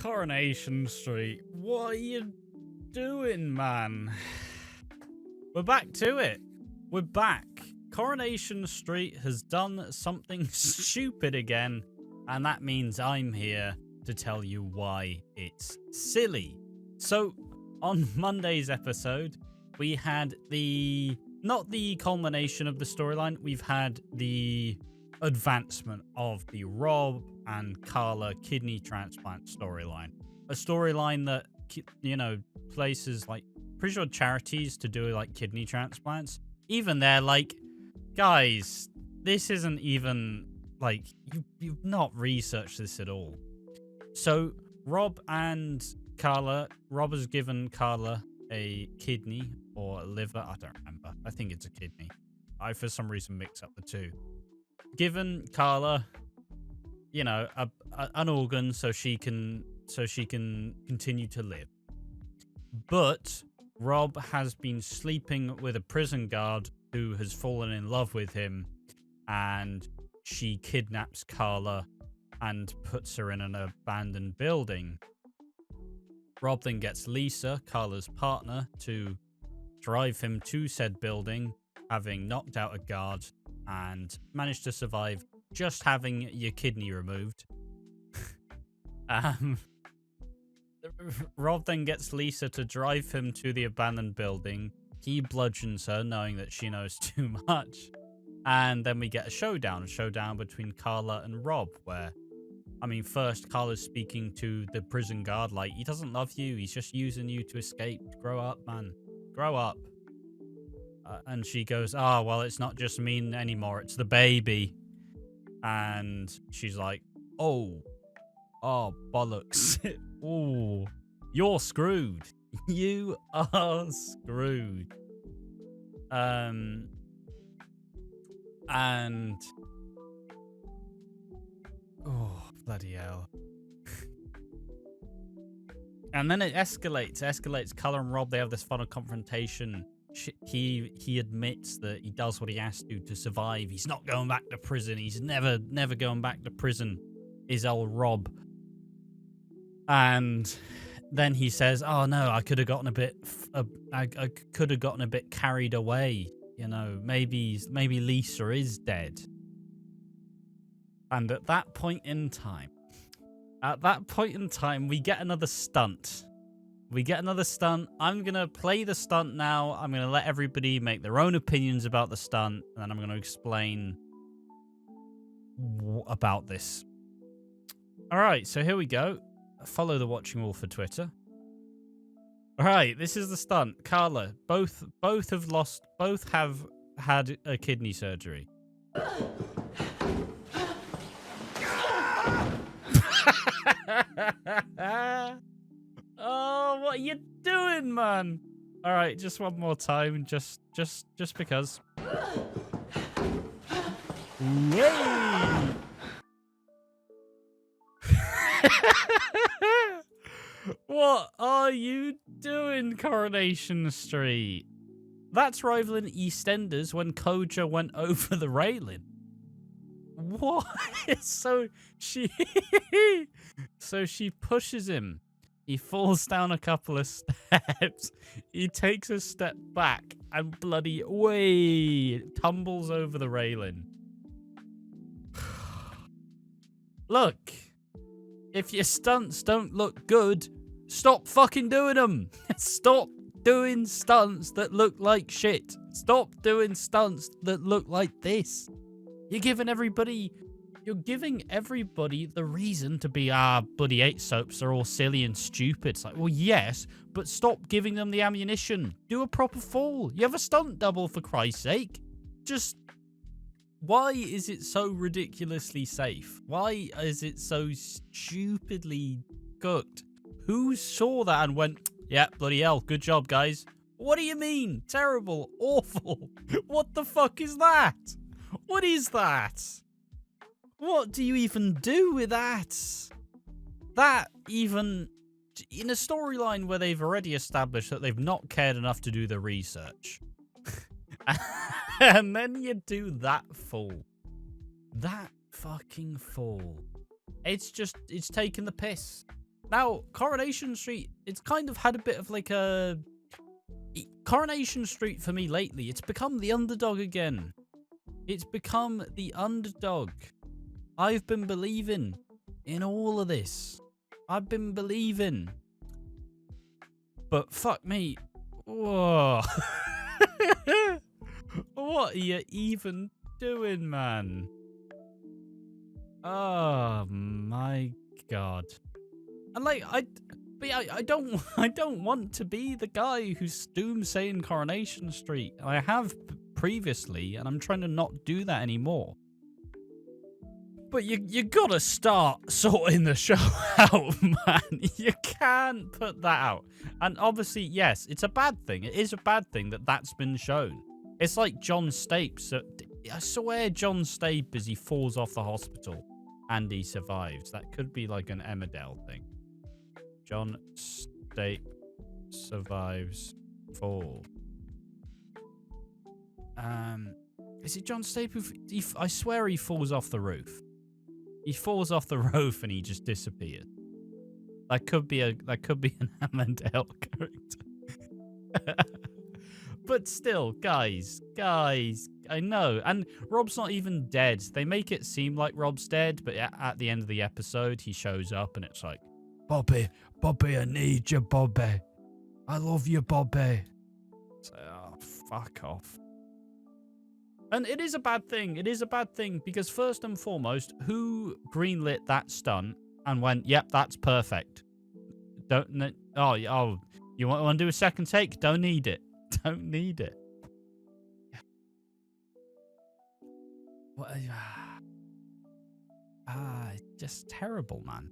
Coronation Street, what are you doing, man? We're back to it. We're back. Coronation Street has done something stupid again, and that means I'm here to tell you why it's silly. So, on Monday's episode, we had not the culmination of the storyline, we've had the advancement of the Rob and Carla kidney transplant storyline. A storyline that, places like, pretty sure charities to do like kidney transplants. Even they're like, guys, this isn't even like, you've not researched this at all. So Rob and Carla, Rob has given Carla a kidney or a liver. I don't remember. I think it's a kidney. I, for some reason, mix up the two. Given Carla, an organ so she can continue to live. But Rob has been sleeping with a prison guard who has fallen in love with him, and she kidnaps Carla and puts her in an abandoned building. Rob then gets Lisa, Carla's partner, to drive him to said building, having knocked out a guard and managed to survive just having your kidney removed. Rob then gets Lisa to drive him to the abandoned building. He bludgeons her, knowing that she knows too much. And then we get a showdown between Carla and Rob, where, first Carla's speaking to the prison guard like, he doesn't love you, he's just using you to escape. Grow up, man. Grow up. And she goes, well, it's not just me anymore, it's the baby. And she's like, oh, bollocks. Ooh, you're screwed. You are screwed. And oh, bloody hell. And then it escalates. Carla and Rob, they have this final confrontation. He admits that he does what he has to survive. He's not going back to prison. He's never going back to prison, is old Rob. And then he says, oh no, I could have gotten a bit carried away. Maybe Lisa is dead. And at that point in time, we get another stunt. I'm going to play the stunt now. I'm going to let everybody make their own opinions about the stunt. And then I'm going to explain about this. All right, so here we go. Follow the Watching Wolf for Twitter. All right, this is the stunt. Carla, both have had a kidney surgery. Oh, what are you doing, man? All right, just one more time, just because. Yay! What are you doing, Coronation Street? That's rivaling EastEnders when Koja went over the railing. What? So she pushes him. He falls down a couple of steps. He takes a step back and bloody tumbles over the railing. Look, if your stunts don't look good, stop fucking doing them. Stop doing stunts that look like shit. Stop doing stunts that look like this. You're giving everybody the reason to be, bloody 8 soaps are all silly and stupid. It's like, well, yes, but stop giving them the ammunition. Do a proper fall. You have a stunt double, for Christ's sake. Just, why is it so ridiculously safe? Why is it so stupidly cooked? Who saw that and went, yeah, bloody hell, good job, guys? What do you mean? Terrible, awful. What the fuck is that? What is that? What do you even do with that? That even in a storyline where they've already established that they've not cared enough to do the research. And then you do that fall. That fucking fall. It's taking the piss. Now, Coronation Street, it's kind of had a bit of like a... Coronation Street for me lately, it's become the underdog again. It's become the underdog. I've been believing in all of this. I've been believing. But fuck me. Whoa. What are you even doing, man? Oh my god. And like, I don't want to be the guy who's doomsaying Coronation Street. I have previously, and I'm trying to not do that anymore. But you gotta start sorting the show out, man. You can't put that out. And obviously, yes, it's a bad thing. It is a bad thing that that's been shown. It's like John Stapes. I swear John Stapes, as he falls off the hospital and he survives. That could be like an Emmerdale thing. John Stapes survives fall. Is it John Stapes? I swear he falls off the roof. He falls off the roof and he just disappears. That could be an Emmerdale character. But still, guys, I know. And Rob's not even dead. They make it seem like Rob's dead, but at the end of the episode, he shows up and it's like, Bobby, I need you, Bobby. I love you, Bobby. So, oh, fuck off. And it is a bad thing. It is a bad thing because first and foremost, who greenlit that stunt and went, yep, that's perfect. You want to do a second take? Don't need it. Don't need it. What? Just terrible, man.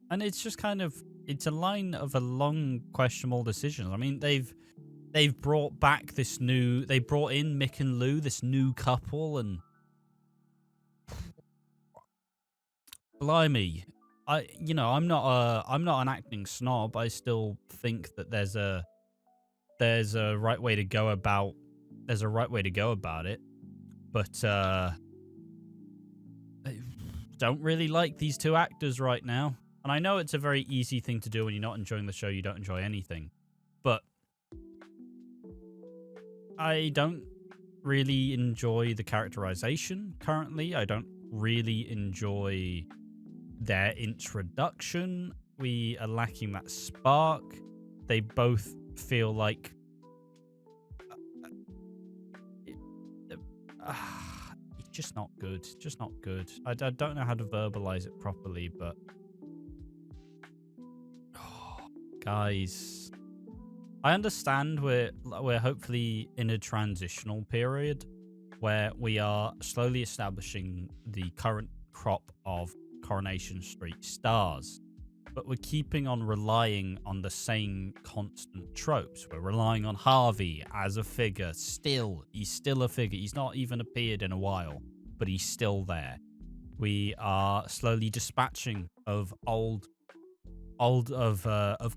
And it's just kind of, it's a line of a long questionable decisions. I mean, they've brought back they brought in Mick and Lou, this new couple, and blimey, I'm not an acting snob. I still think that there's a right way to go about it, but I don't really like these two actors right now. And I know it's a very easy thing to do when you're not enjoying the show. You don't enjoy anything, but I don't really enjoy the characterization currently. I don't really enjoy their introduction. We are lacking that spark. They both feel like it's just not good. Just not good. I don't know how to verbalize it properly, but guys, I understand we're hopefully in a transitional period where we are slowly establishing the current crop of Coronation Street stars, but we're keeping on relying on the same constant tropes. We're relying on Harvey as a figure. He's still a figure. He's not even appeared in a while, but he's still there. We are slowly dispatching of old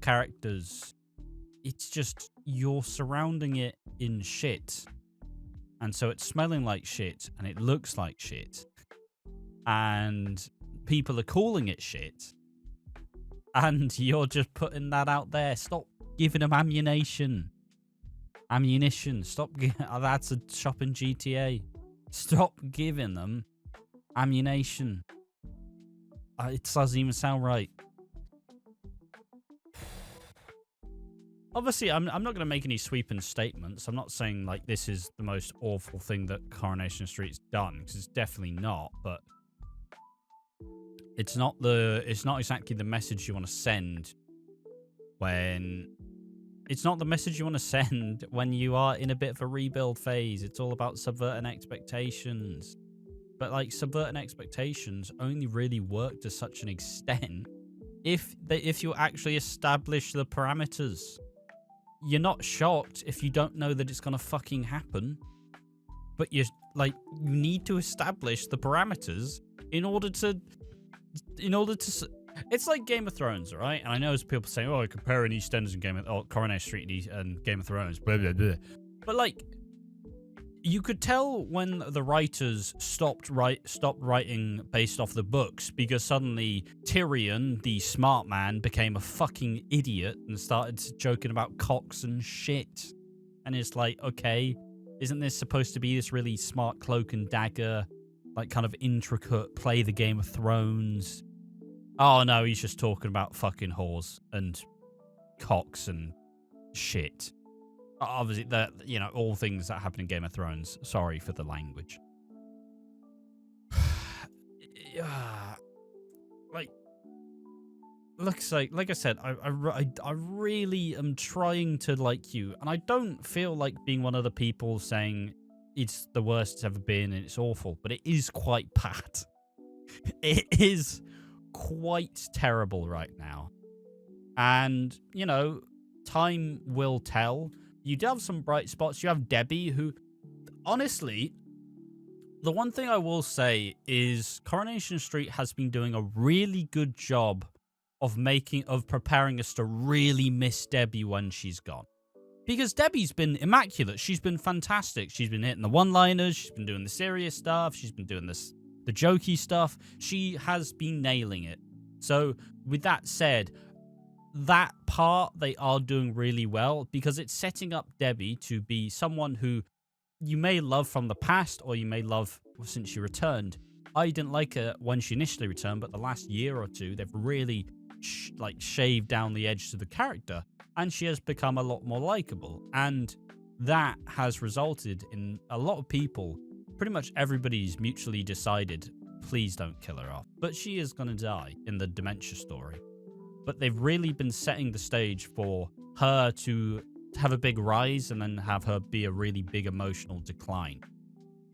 characters. It's just you're surrounding it in shit, and so it's smelling like shit, and it looks like shit, and people are calling it shit, and you're just putting that out there. Stop giving them ammunition. Stop. That's a shop in GTA. Stop giving them ammunition. It doesn't even sound right. Obviously, I'm not going to make any sweeping statements. I'm not saying like this is the most awful thing that Coronation Street's done, because it's definitely not. But it's not exactly the message you want to send when you are in a bit of a rebuild phase. It's all about subverting expectations. But like subverting expectations only really work to such an extent if you actually establish the parameters. You're not shocked if you don't know that it's gonna fucking happen, but you need to establish the parameters in order to. It's like Game of Thrones, right? And I know there's people saying, "Oh, comparing EastEnders and Coronation Street and Game of Thrones," blah blah blah. But like, You could tell when the writers stopped writing based off the books, because suddenly Tyrion, the smart man, became a fucking idiot and started joking about cocks and shit. And it's like, okay, isn't this supposed to be this really smart cloak and dagger, like kind of intricate play the Game of Thrones? Oh no, he's just talking about fucking whores and cocks and shit. Obviously, all things that happen in Game of Thrones. Sorry for the language. Like I said, I really am trying to like you, and I don't feel like being one of the people saying it's the worst it's ever been and it's awful, but it is quite bad. It is quite terrible right now. And, time will tell. You do have some bright spots. You have Debbie, who, honestly, the one thing I will say is Coronation Street has been doing a really good job of preparing us to really miss Debbie when she's gone. Because Debbie's been immaculate. She's been fantastic. She's been hitting the one-liners. She's been doing the serious stuff. She's been doing the jokey stuff. She has been nailing it. So, with that said, that part they are doing really well, because it's setting up Debbie to be someone who you may love from the past, or you may love since she returned. I didn't like her when she initially returned, but the last year or two, they've really shaved down the edge to the character, and she has become a lot more likable. And that has resulted in a lot of people, pretty much everybody's mutually decided, please don't kill her off. But she is going to die in the dementia story. But they've really been setting the stage for her to have a big rise and then have her be a really big emotional decline.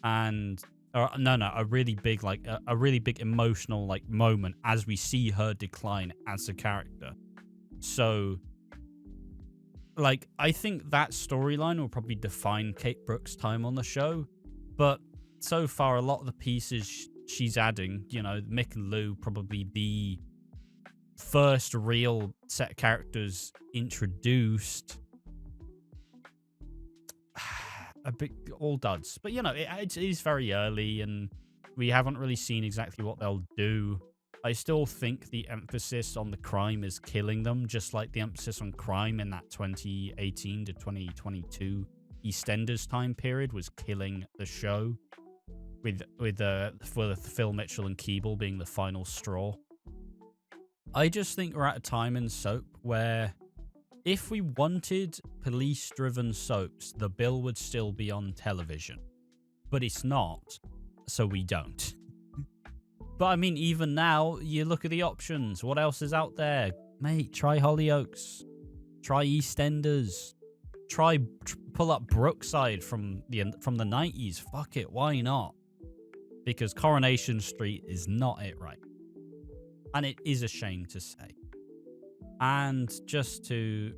And a really big emotional moment as we see her decline as a character. So I think that storyline will probably define Kate Brooks' time on the show. But so far, a lot of the pieces she's adding, Mick and Lou, probably the first real set of characters introduced, a bit all duds. But it is very early, and we haven't really seen exactly what they'll do. I still think the emphasis on the crime is killing them, just like the emphasis on crime in that 2018 to 2022 EastEnders time period was killing the show, with Phil Mitchell and Keeble being the final straw. I just think we're at a time in soap where if we wanted police-driven soaps, the bill would still be on television. But it's not, so we don't. But I mean, even now, you look at the options. What else is out there? Mate, try Hollyoaks. Try EastEnders. Try pull up Brookside from the 90s. Fuck it, why not? Because Coronation Street is not it right. And it is a shame to say. And just to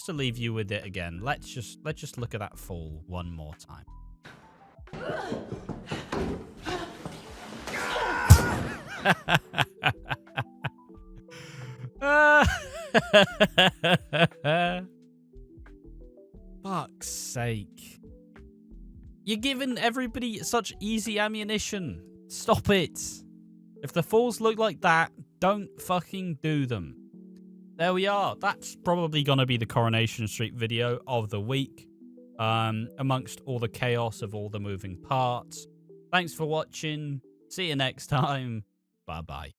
leave you with it again, let's just look at that fall one more time. Fuck's sake. You're giving everybody such easy ammunition. Stop it. If the falls look like that, don't fucking do them. There we are. That's probably going to be the Coronation Street video of the week, amongst all the chaos of all the moving parts. Thanks for watching. See you next time. Bye-bye.